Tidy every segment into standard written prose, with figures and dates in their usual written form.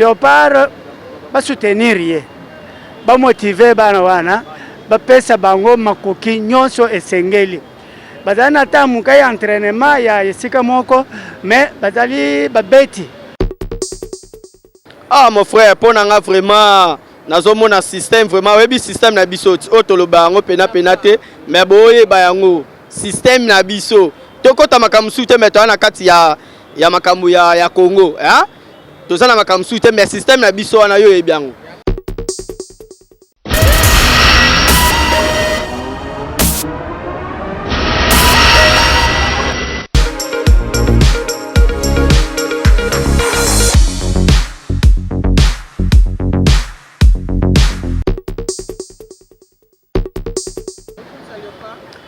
Léopard ba soutenir ye ba motiver bana wana ba pesa bango makoki nyonso esengeli bazana ta muka ya entraînement ya esika moko mais bazali babeti. Ah mon frère, pour nga vraiment nazomona système vraiment webi système na biso otoloba ngo pena penate mais boye ba yango système na biso tokota makamsu te meto na kati ya makambu ya Congo hein tozana makamsu te mais système na biso wana yo ebiango.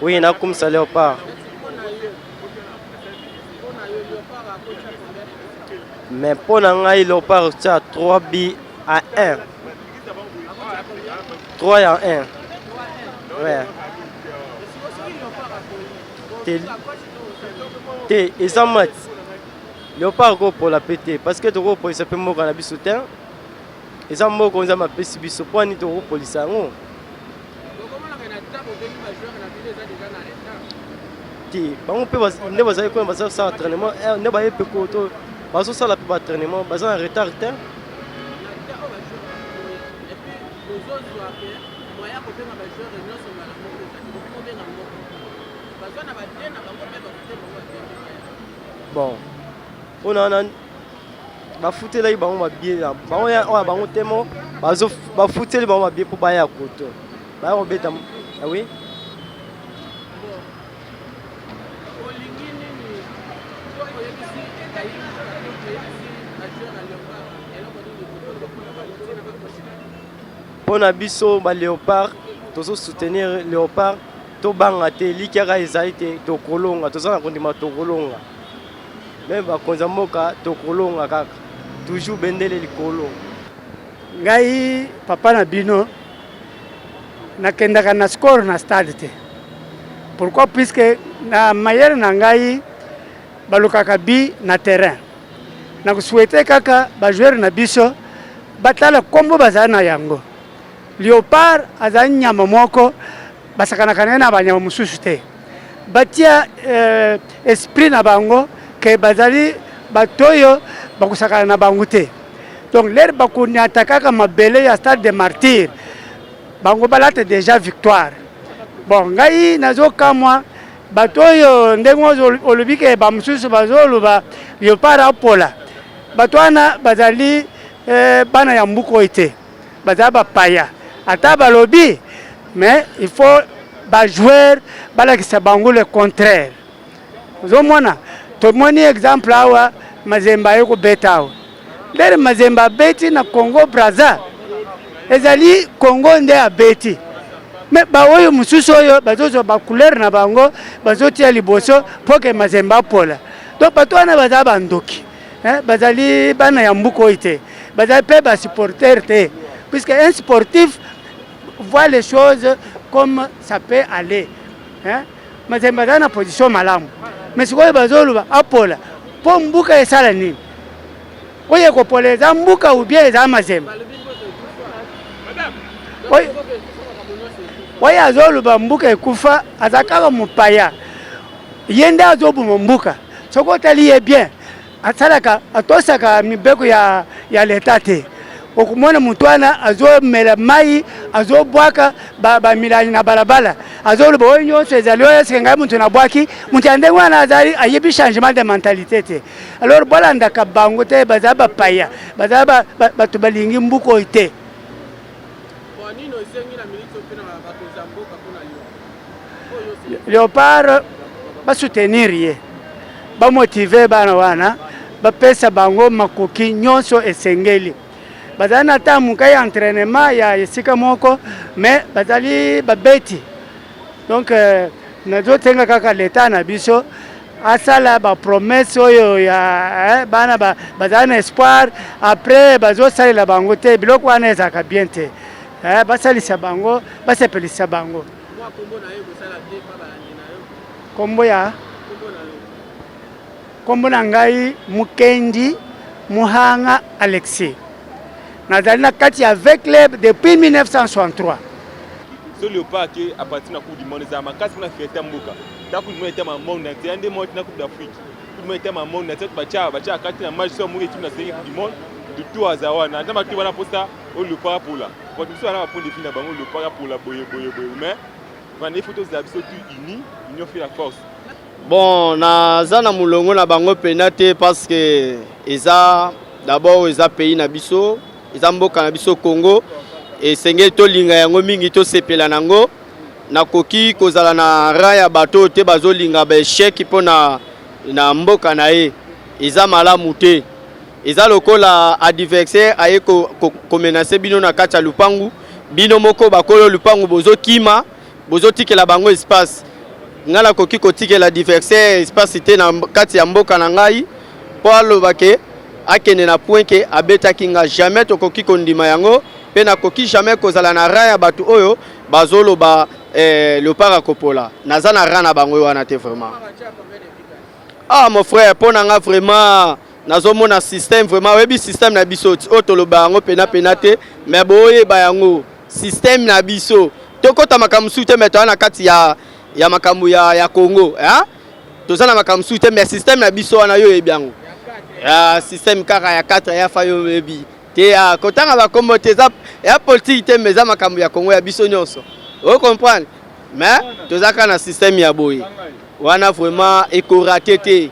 Oui, nakumsa Léopard. Mais pour Nangaï, Léopard, c'est à 3 billes à 1. 3 à 1. Ouais. Ils en mettent. Léopard pour la péter. Parce que tu as pour ça peut mourir à la bisoutin. Ils en mettent comme ça m'a pété bisou. Pour ni tu as pour les sangs. On peut pas faire entraînement, ne pas être court, parce que ça la plupart entraînement, parce en retard. Bon, on a ba foutre là, ba on va bien là, ba on tellement, ba foutre là, ba on va bien pour bailler à côté. Ba on bête, ah oui. Pour Nabiso, Léopard, tous soutenir Léopard, tout bangate, l'ikera esaïte, to kolonga, tous en condiment to kolonga. Même à Konzamoka, to kolonga kaka, toujours bendele likolo. Ngai papa na bino nakendaka na score na stade te. Pourquoi? Puisque na mayere na ngai balukaka bi na terrain. Na souhaiter kaka ba joueur na biso batala kombo bazana yango. Léopard azani nyama moko basakana kanena banyama mususu te. Batia esprit na bango ke bazali batoyo bakusakana na bango te. Donc l'air bakuni atakaka mabele ya stade de martyr. Bango balate déjà victoire. Bon ngai nazo kamwa batoyo ndengo olubike ba mususu bazolu ba Léopard apola. Batwana bazali bana ya mbuko ite. Bazaba paya. Ataba lobby, mais il faut ba joueur bala ki sabango le contraire. Vous mona to moni exemple awa Mazemba yoko betawo. Lere Mazemba beti na Congo Brazza. Ezali Congo nde a beti. Mais ba oyo mususu oyo bazozo ba couleur na bango bazoti ya liboso poke Mazemba pola. Donc batwana bazaba ndoki. Bazali bana ya mbuko ite. Bazali pe ba supporter te. Puisque un sportif voit les choses comme ça peut aller. Mais c'est dans la position malamu. Mais si vous avez apola, pour mbuka esala nini? Oye ko pole za mbuka ou bien za mazemba. Oye azolu ba mbuka ekufa azakaka mupaya. Yenda azobu mbuka. Soko tali est bien. Asalaka atosaka mibeko ya letate. Okumona mutwana azo mela mai azo bwaka ba milani na balabala azo lubo onyo sezalio esenga muntu na bwaki muntu ande wana azali ayebi changement de mentalité te. Alors bola ndaka bango te bazaba paya bazaba batu balingi mbuko ite. Bonino esengi na milito pena bakoza mboka kuna yo. Léopard ba soutenir ye ba motiver bana wana ba pesa bango makoki nyonso esengeli. Bazana ta muka ya entraînement ya esika moko mais bazali babeti. Donc nazo tenga kaka leta na biso asala ba promesse oyo ya bana bazana espoir après bazo salela bango te biloko wana ezaka bien te. Basalisa bango basepelisa bango. Kombo ya kombo na ngai Mukendi Muhanga Alexis. nazali na kati avec club depuis 1963. Ce léopard qui appartient à la Coupe du Monde, c'est ma casse pour la fierté Mboka. La Coupe du Monde était ma monde, c'est un des mots de la Coupe d'Afrique. La Coupe du Monde était ma monde, c'est un bacha à 4 matchs sur mon équipe nationale du monde de tout à Zawana. Dans ma climat pour ça, au léopard pour la. Quand tu sois là pour définir la banque, le léopard pour la boye. Mais quand les photos d'habitude unis, union fait la force. Bon, naza na mulongo na bango penate parce que eza d'abord eza pays na biso, eza mboka na biso Congo. Et sengeli to linga yango mingi to sepela nango nakoki kozala na raya bato te bazo linga ba échec pona na mboka na ye eza malamu te eza lokola adversaire aye ko menacer bino na kati ya lupangu bino moko bakolo lupangu bozo kima bozo tikela bango espace ngala koki kotikela adversaire espace te na kati ya mboka na ngai po alobake akende na point ke abetaki nga jamais tokoki kondima yango. Pe na koki jamais kozala na raya batu oyo bazolo ba le parakopola naza na rana bango wana te vraiment. Ah mon frère pona nga vraiment nazomona système vraiment webi système na biso otoloba yango pena te mais boye ba yango système na biso tokota makamsu te metana na kati ya makambu ya Congo hein tozana makamsu te mais système na biso wana yo ebiango ya système kaka ya 4 ya fayo webi te ya kotanga ba kombo te za ya politique te meza makambo ya Congo ya biso nyonso o comprendre mais tozaka na système ya boye wana vraiment ekoraté te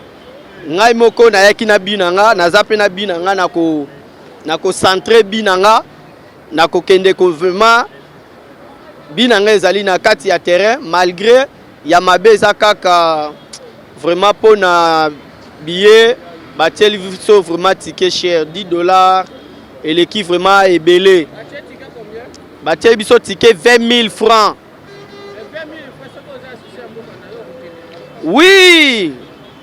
ngai moko na yaki na binanga naza pe na binanga na ko centrer binanga na ko kende ko vraiment binanga ezali na kati ya terrain malgré ya mabeza kaka vraiment pona billet batel viso vraiment ticket cher $10 et l'équipe vraiment est belé. Batel biso ticket 20 000 francs. Oui,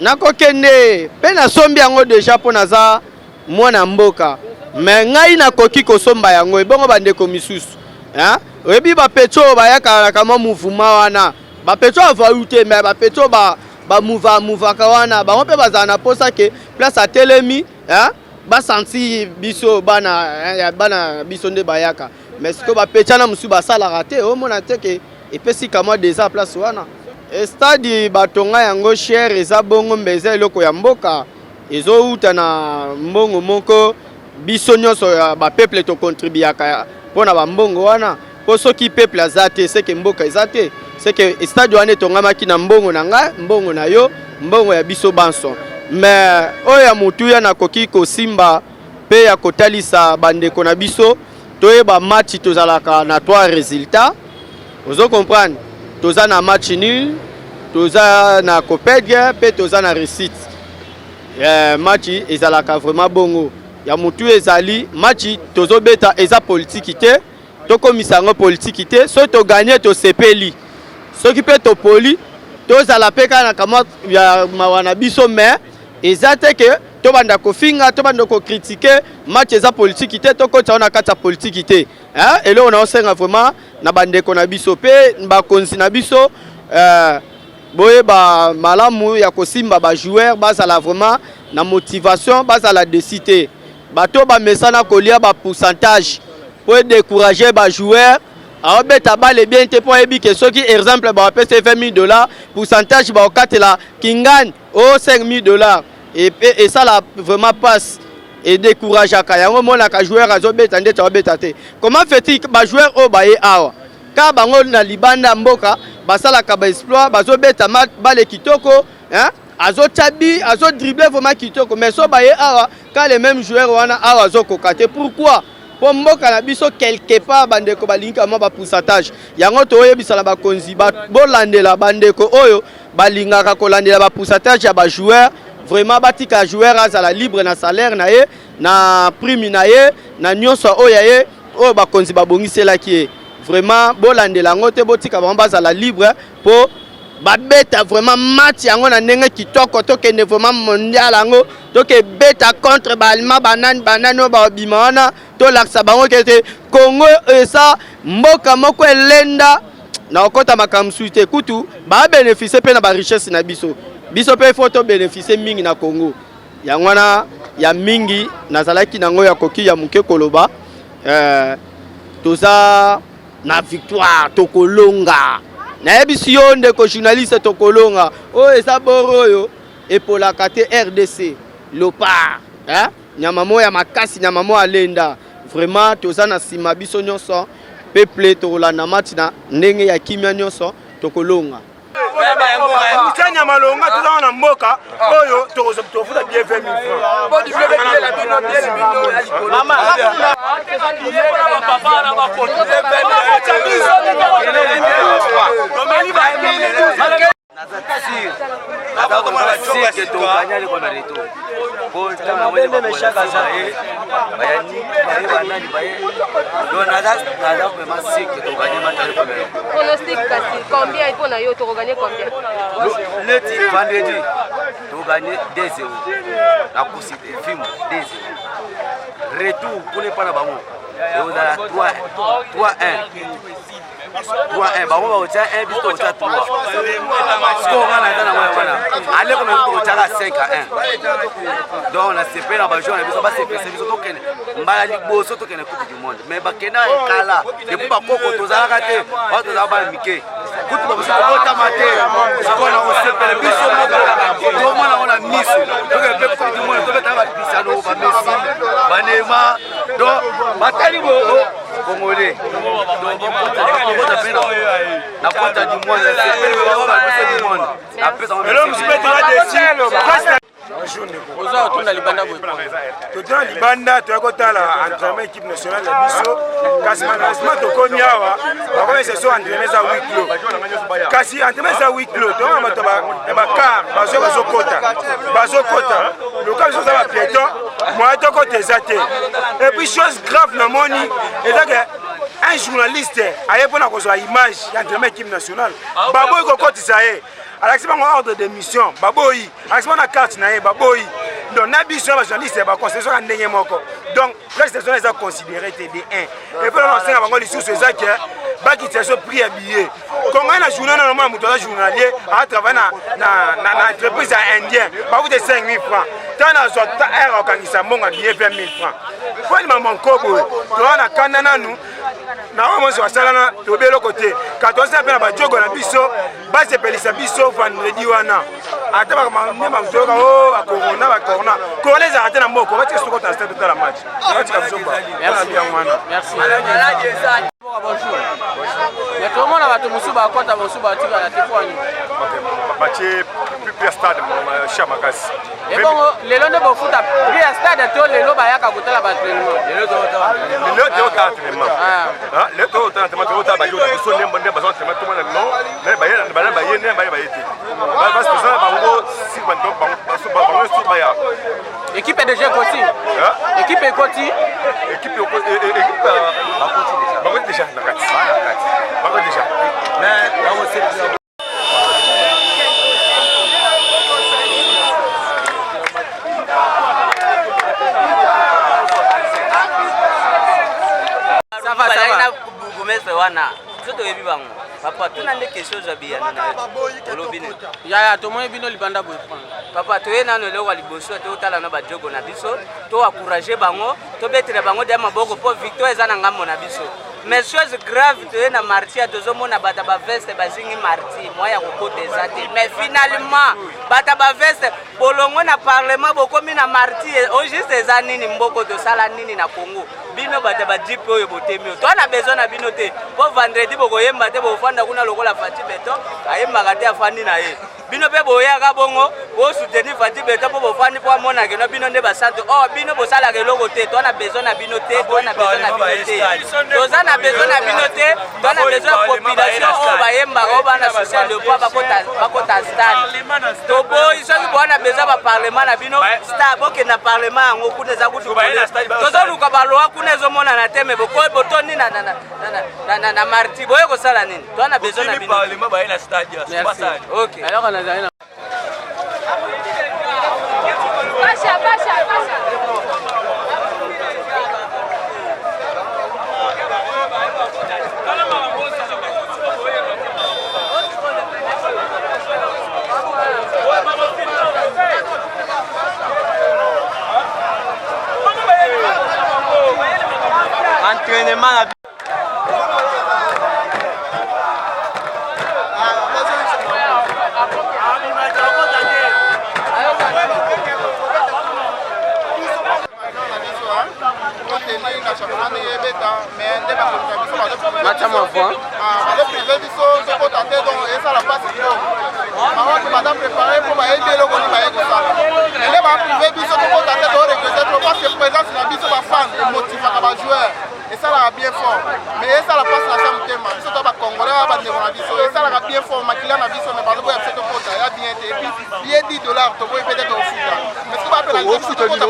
nako kende pe na sombi yango déjà po naza mwana mboka. Mais ngai na koki ko somba yango ebongo bandeko misusu. Hein? Oyebi ba petro ba yaka kama mouvement wana. Ba petro ava ute mais ba petro ba mouva kawana ba mpe bazana posa ke place à telemi, hein? Ba senti biso bana biso nde bayaka. Mais ce que ba petana musu ba sala raté o mona te ke epesi kama déjà place wana. Stade batonga yango cher eza bongo mbeza eloko ya mboka ezo uta na mbongo moko biso nyonso ba peuple to contribuaka pona ba mbongo wana po soki peuple azate c'est que mboka ezate c'est que stade wana etongamaki na mbongo na nga mbongo na yo mbongo ya biso banso mais oya mutu ya nakoki kosimba pe ya kotalisa bandeko na biso toyeba match tozalaka na 3 résultats ozo comprendre toza na match nul toza na copedge pe toza na réussite match ezalaka vraiment bongo ya mutu ezali match tozo beta eza politique te tokomisa ngo politique te so to gagner to sepeli soki pe to poli tozala pe kana kama ya mawana biso mais ezate ke to banda ko finga to banda ko critiquer match eza politique te to ko tsaona kata politique te hein et là on a osenga vraiment na bandeko na biso pe ba konzi na biso boye ba malamu ya kosimba ba joueur bazala vraiment na motivation bazala décider bato ba mesana kolia ba pourcentage pour décourager ba joueur a beta balle bien te pour ebi que soki exemple ba pese $20,000 pourcentage ba okatela kingan o $5,000 et ça la vraiment passe et décourage à yango mona ka joueur azo beta ndeta o beta te comment fait-il ba joueur o ba ye awa ka bango na libanda mboka basala ka ba exploit bazo beta balle kitoko hein azo tabi azo dribbler vraiment kitoko mais so ba ye awa ka les mêmes joueurs wana awa zo kokate pourquoi pour mboka na biso quelque part bandeko balinga ma ba pourcentage yango to oyebisala ba konzi ba bolandela bandeko oyo balingaka kolandela ba pourcentage ya ba joueur vraiment batika joueur azala libre na salaire na ye na prime na ye na nyonso oyo ye oyo ba konzi ba bongisela ki vraiment bolandela ngote botika ba bazala libre po babeta vraiment match yango na ndenge kitoko to kende vraiment mondial yango to ke beta contre ba allemand banano ba bimana to laksa bango ke Congo esa mboka moko elenda na okota makamsu te kutu ba bénéficier pe na ba richesse na biso pe photo bénéficier mingi na Congo yango na ya mingi nazalaki nango ya koki ya muke koloba toza na victoire tokolonga nayebisi yo ndeko journaliste tokolonga oyo eza boro oyo epolaka te RDC Lopar nyama mo ya makasi nyama mo alenda vraiment toza na nsima biso nyonso peuple tokolanda mati na ndenge ya kimia nyonso tokolonga Mutanya malonga tuza na mboka oyo tofuta bien 20 000 Combien il faut gagner combien? Le vendredi, tu gagnes 2-0. La course film 2-0. Retour pour les Panabamo. Et on a 3-1. 3-1. Bah on va au 1 bis au 3. Score on a dans allez comme on tient à 5-1. Donc on a séparé la balle, on a besoin de se faire token. Mbala liboso token coupe du monde. Mais bakena kala depuis ba koko tozala raté. On tozala ba Mickey. Kutu ba bosa bota maté. Score na on séparé biso moko. Tout monde on a mis. Donc le coupe du monde to beta ba Cristiano ba Messi, ba Neymar. Donc batali bo Congolais. Donc na kota du monde, c'est du monde. Mais l'homme se met à Oza tuna libanda boy. Totala libanda toyakotala entraînement équipe nationale ya biso kasi malheureusement tokomi awa bakomi ce sont entraînement za 8 kilo kasi entraînement za 8 kilo tona bato bakar bazokota loka biso za bapiéton moyen tokota eza te et puis chose grave na moni eza ke un journaliste aye mpona kozwa image ya entraînement équipe nationale baboyi kokotisa ye alakisi bango ordre de mission baboyi alakisi bango na carte na ye baboyi donc na biso ya bajournaliste baconstitution ya ndenge moko donc prestation eza considéré te de 1 et puis nasenga bango lisusu eza ke bakitisa so prix ya billet kongo na journée normalement moto aza journalier atravaille na entreprise ya indien bakute 5 000 francs tana azwa aire okangisa mbongo ya billet 20 000 francs po elima mankoboye toza na kanda nanu na omonsi basalana tobe eloko te kato osala mpe na bajogo na biso basepelisa biso vendredi wana ata nde bazoyoka o bakorona korona ezalaka te na moko batika soko ta stade totala match batika biso yango wana Mais tout le monde a battu mon souba à côté, mon souba à tirer à la tépoigne. batie plus stade chez Makasi. Et bon, les lois de foot à plus stade, tout les lois à côté la batterie. Les lois de entraînement. Les lois d'entraînement, tout le monde a besoin d'entraînement, tout le monde non, mais équipe est déjà côté. Équipe est côté. Équipe déjà déjà. Mais ça va. Papa, tu n'as pas quelque chose à bien. Ya to mo bino libanda boy. Papa, tu es dans le local liboso, tu es dans le jogo na biso, tu encourager bango, tu betre bango de maboko pour victoire za ngambo na biso. Mais chose grave, tu es na martyr, tu zomo na bata ba veste bazingi martyr, moi ya kokote zate. Mais finalement, bata ba veste bolongo na parlement bokomi na martyr, o juste za nini mboko to sala nini na Congo. Bino bata ba jip oyo botemi. To na besoin na bino te. Po vendredi boko yemba te bo fanda kuna lokola Fati Beto, ayemba kate afandi na ye. Bino pe boya ka bongo, bo soutenir Fati Beto po bo fandi po mona ke no bino nde ba santo. Oh bino bo sala ke logo te. To na besoin na bino te, to na besoin na bino te. To za na besoin na bino te, to na besoin na population o ba yemba ko ba na social de po ba kota stand. To bo iso ki bo na besoin ba parlement na bino, sta bo ke na parlement ngo kuna za kutu. To zo luka ba loa kuna zo mona na teme bo ko botoni na marti boye ko sala nini? To na besoin na bino. Parlement ba ina stade. OK. Alors on a Pasha. et ça l'a bien fort mais ça la passe na ça mutema biso to ba congolais ba bande na biso et ça l'a bien fort makila na biso mais bazo ya cette kota ya bien et puis billet $10 to boy peut-être au futa mais ce ba pela au futa $10 au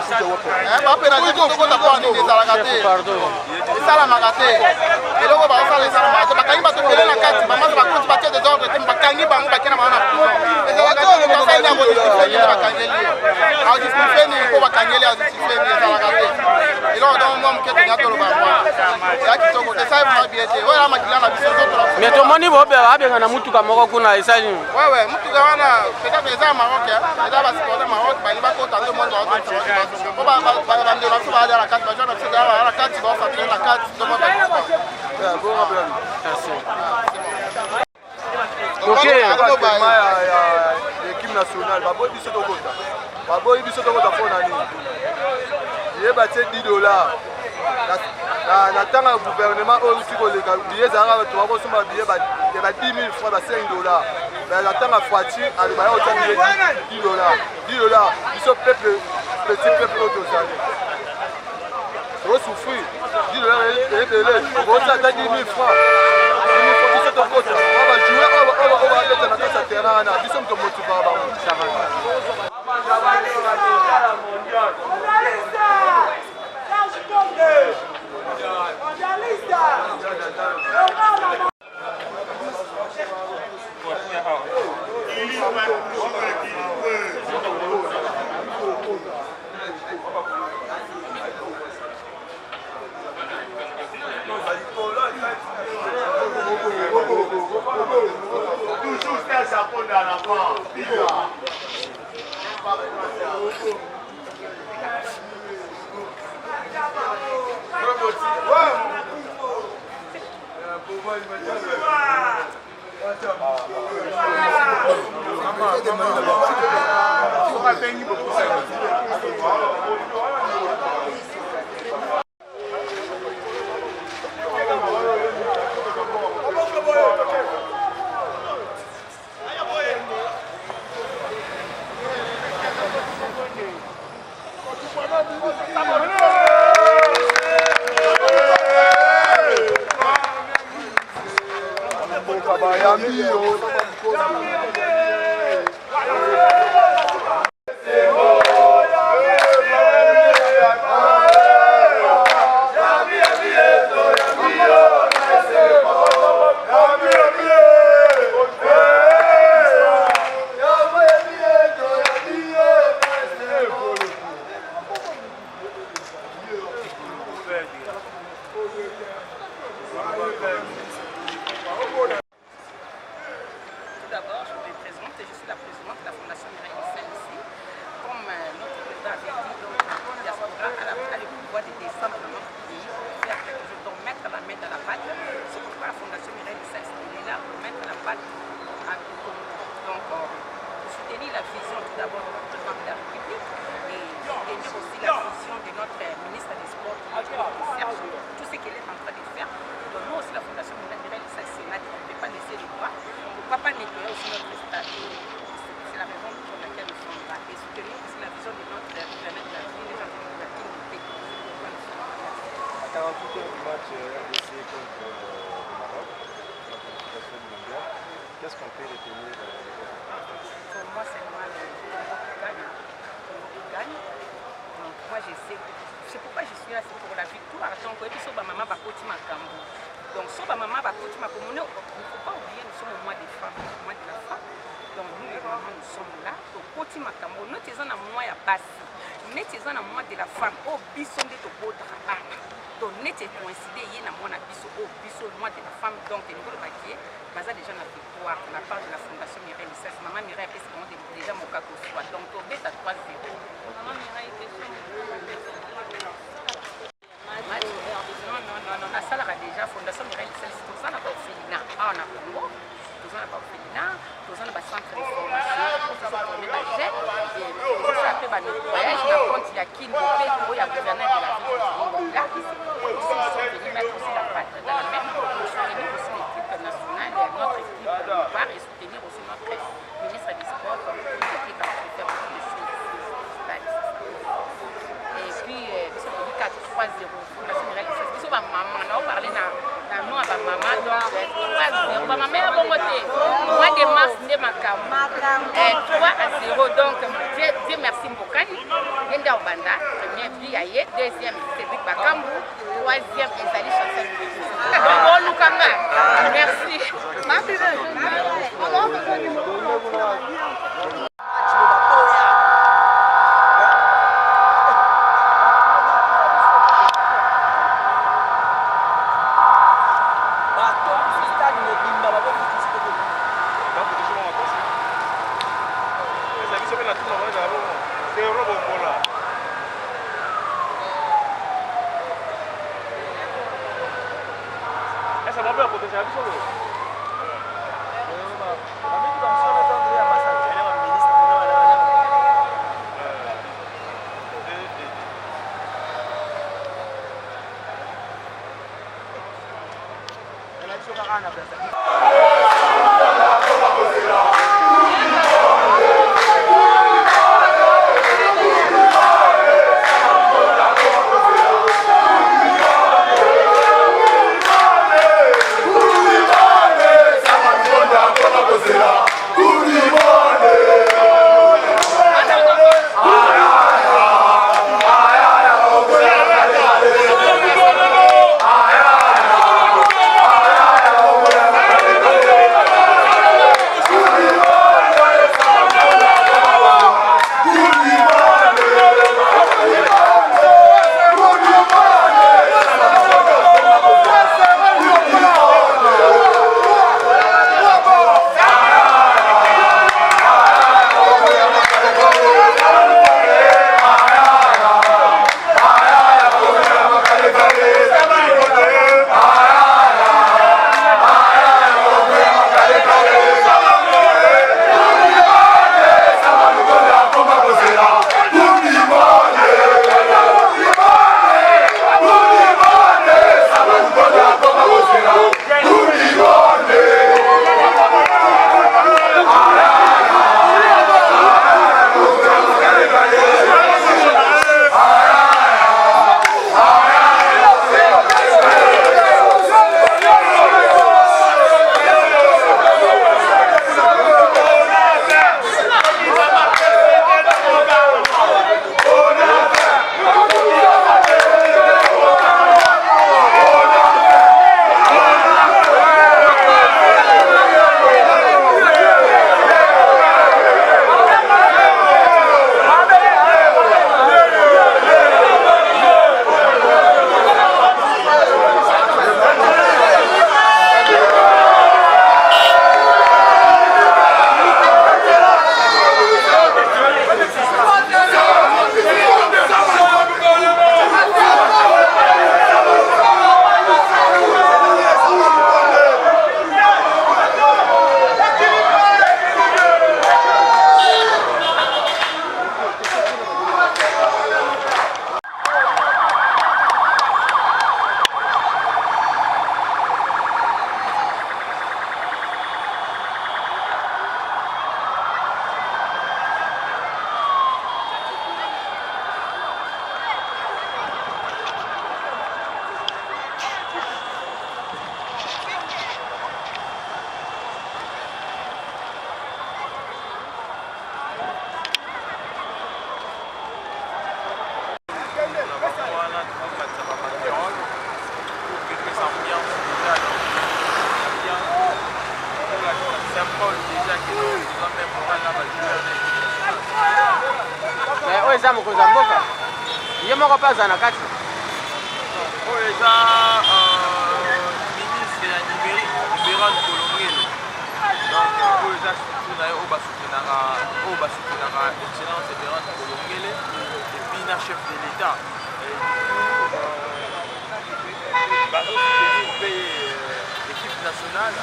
futa hein ba pela au kota kwa ni des alagate et ça la magate et loko ba ça les ça la magate ba kangi ba to pela na kati ba maza ba konti ba tia des ordres te ba kangi ba ba kena ba na et ça la kati ba ça ina bo discipline ba kangeli a discipline ko ba kangeli a discipline ça la gate et là on doit me quitter to ba mais tomoni bobe abenga na mutuka moko kuna esali ouais mutuka wana peut-être eza Maroc eza ba supporter Maroc bali ba kota ndo monde ba ko ba bande na so ba ala carte ba jona so da ala carte ba fa la carte ndo ba bon problème OK l'équipe nationale ba boy biso to kota ba boy biso to kota fona ni ye ba $10 na tanga gouvernement oyo uti koleka billet ezalaka bato bakosomba billet ya ba 10 000 francs ba $5 mais na tanga voiture alobaya otya billet $10 biso peuple petit peuple oyo tozali tosouffrir $10 ebele okotya ata 10 000 francs biso tokota oyo bajouer oyo babeta na kati ya terrain wana biso moto motivaka bango toujours c'est Japon dans l'avant. Qu'est-ce qu'on peut retenir Pour moi, c'est normal qu'on gagne. Donc moi, c'est pourquoi je suis là, c'est pour la victoire. Donc, et puis, so, maman va côté ma cambo. Donc, so, maman va côté ma cambo. Il ne faut pas oublier, nous sommes au mois des femmes, au mois de la femme. Donc, nous, les mamans, nous sommes là. Donc, côté ma cambo, nous sommes au mois de la basse. Nous sommes au mois de la femme. Oh, bisson de ton beau drap. Donc, nous sommes coïncidés, nous sommes au mois de la femme. Donc, nous sommes baqués. Baza déjà na victoire de la part de la fondation Mireille Lissès. Maman Mireille est déjà mon cas pour soi. Donc, au bête à 3-0. Maman Mireille, question. asalaka déjà fondation Mireille Selsi toza na baorphelinat awa na Congo toza na baorphelinat toza na bacentre de formation tozoforme bajeune tozosala mpe banettoyage na compte ya Kingo mpe oyo ya gouverneur de la ville Kingonga aussi ils sont venus mettre aussi la patte dans la main pour soutenir aussi l'équipe nationale notre équipe de part et soutenir aussi notre ministre des Sports comme qui est en train de faire beaucoup de choses et puis biso tobi 4-3-0 fondation Mireille Selsi biso bamama nao parle na nom ya bamama donc 3-0 bamama ya bongo te mois de mars nde makambo 3-0 donc Dieu merci Mbokani ye nde obanda premier but ya ye deuxième Cédric Bakambu troisième ezali Chancel donc olukanga merci eza mokonzi ya mboka ye moko mpe aza na kati oyo eza ministre ya numérique Libéral Kolongelo donc oyo eza surtout na ye oyo basutenaka excellence Libéral Kolongele et puis na chef de l'état nationale,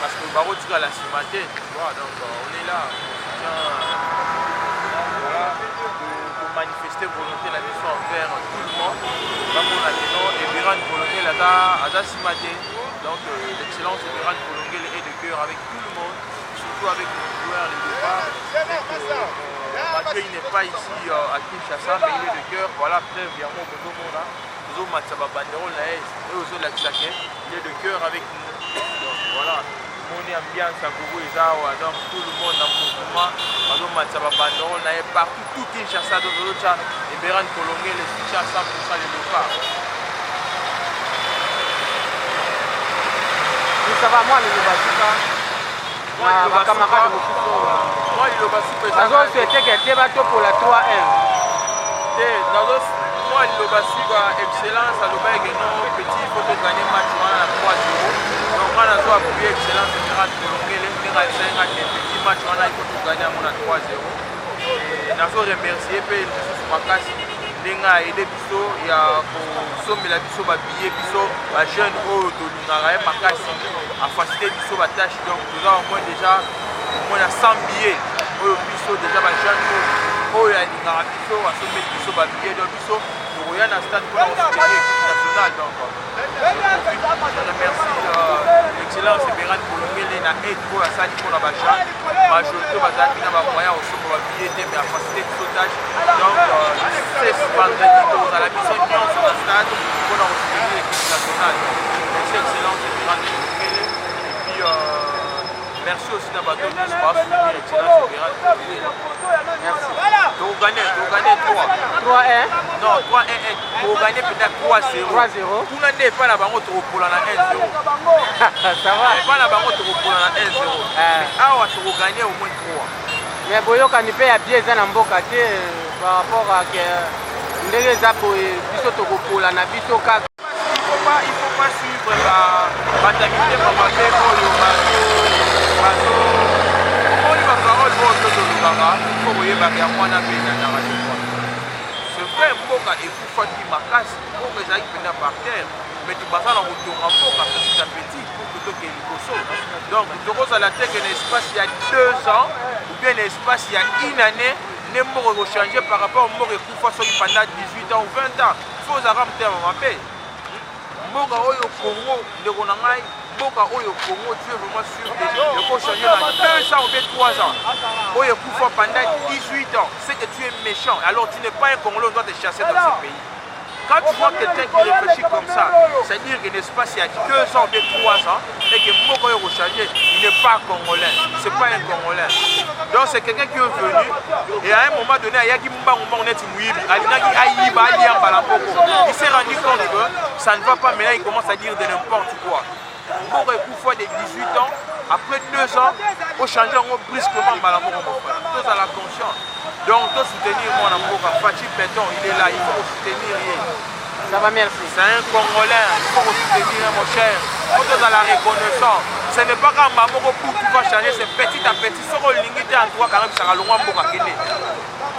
parce que Baro tire à la cimaté, tu vois, donc on est là, voilà, pour manifester volonté la mission envers tout le monde. Comme on a dit non, Ebéran Kolongel à cimaté, donc l'excellence Ebéran Kolongel est de cœur avec tout le monde, surtout avec les joueurs, les départs. Malgré il n'est pas ici à Kinshasa, mais il est de cœur, voilà, preuve, il y a mon beau monde là. Il est de cœur avec nous. Donc voilà, mon ambiance à Gourou et Zawa, donc tout le monde en mouvement. Partout, tout Kinshasa, et Béran Kolongel, les soutiens à 100% les départs. Ça va, moi, les Lobasuka. Moi, camarade de moi, les Lobasuka. J'ai souhaité que tu aies pour la 3-1. Moi, il a excellence, à petit, il faut gagner le match à 3-0. Donc, on a appuyé excellence, il a petit match, il faut gagner à 3-0. Et je remercier il a aidé Bisso, il a consommé la Bisso, billet Bisso, la jeune eau de l'Unara, a facilité Bisso, la tâche. Donc, nous avons au moins déjà 100 billets. Bisso, déjà, la jeune eau, il a l'Unara Bisso, a sommé Bisso, billet de Bisso. Nous avons un stade pour la l'équipe nationale. Donc, je remercie l'excellence Béran Kolongel, il a aidé pour la salle pour la Bacha. Majorité, il a moyen aussi pour la billet, mais a facilité le sautage. Donc, c'est vendredi, dans la mission de sur le stade pour la l'équipe nationale. Merci, excellence Béran Kolongel. Et puis, merci aussi d'avoir donné l'espace pour l'excellence Béran Kolongel. Merci. Vous gagnez 3. 3-1. Non, 3-1. Vous gagnez peut-être 3-0. 3-0. Vous n'avez pas la banque pour la 1-0. Ça va. Pas la banque pour la 1-0. Ah, vous gagnez au moins 3. Mais Boyo Kanipé a bien dans Mboka par rapport à que ndenge zapo biso pour la nabiso ka. Il faut pas suivre la batamité pour manger pour le bateau. C'est vrai, Mboka est fou fatigué ma casse, Mboka est venu par terre, mais tu vas dans le tour en Mboka petit à petit pour que tu aies le donc tu as la tête un espace il y a 2 ans, ou bien un espace il y a une année, les mots vont changer par rapport au mot qui pendant 18 ans ou 20 ans. Il faut ramener à ma paix. Mboka au Congo, de Ronangaï, Mboka au Congo, tu es vraiment sûr que il faut changer dans 2 ans ou bien 3 ans. Au Koufa pendant 18 ans, c'est que tu es méchant. Alors tu n'es pas un Congolais, on doit te chasser dans ce pays. Quand tu vois quelqu'un qui réfléchit comme ça, c'est-à-dire qu'il n'est-ce il y a 2 ans ou bien 3 ans, et que Mboka est changé, il n'est pas Congolais. Ce n'est pas un Congolais. Donc c'est quelqu'un qui est venu, et à un moment donné, il s'est rendu compte que ça ne va pas, mais là il commence à dire de n'importe quoi. Mboka est Koufa de 18 ans, après 2 ans, il faut changer brusquement Malamoko, mon frère. Tous à la conscience. Donc, il faut soutenir mon Mboka. Fatih Péton, il est là, il faut soutenir. Ça va, merci. C'est un Congolais, il faut soutenir, mon cher. Il faut tous à la reconnaissance. Ce n'est pas quand Mamoko pour qui va changer, c'est petit à petit. Si on l'ingité en toi, quand même, ça va loin Mboka. Tu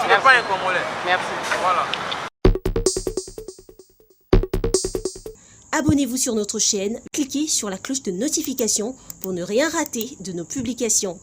n'es pas un Congolais. Merci. Voilà. Abonnez-vous sur notre chaîne, cliquez sur la cloche de notification pour ne rien rater de nos publications.